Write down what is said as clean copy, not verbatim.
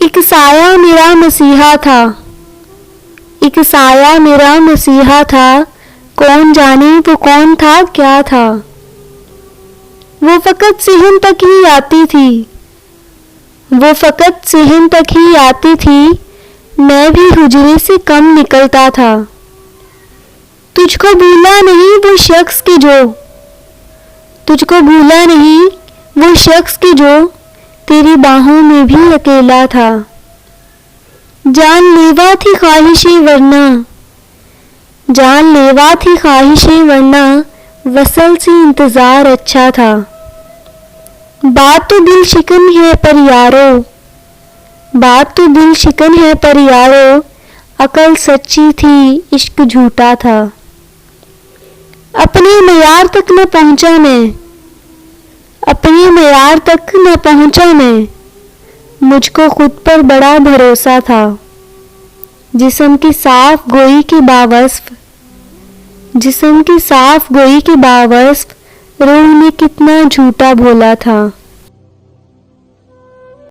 एक साया मेरा मसीहा था, एक साया मेरा मसीहा था, कौन जाने वो कौन था क्या था। वो फकत सहन तक ही आती थी, वो फकत सहन तक ही आती थी, मैं भी हुजरे से कम निकलता था। तुझको भूला नहीं वो शख्स की जो, तुझको भूला नहीं वो शख्स की जो तेरी बाहों में भी अकेला था। जानलेवा थी ख्वाहिशें वरना, जानलेवा थी ख्वाहिशें वरना वसल से इंतज़ार अच्छा था। बात तो दिल शिकन है पर यारो, बात तो दिल शिकन है पर यारो, अकल सच्ची थी इश्क झूठा था। अपने मयार तक न पहुंचा मैं, अपने मयार तक न पहुंचा मैं, मुझको खुद पर बड़ा भरोसा था। जिस्म की साफ गोई के बावस्फ, जिस्म की साफ गोई के बावस्फ, रूह में कितना झूठा भोला था।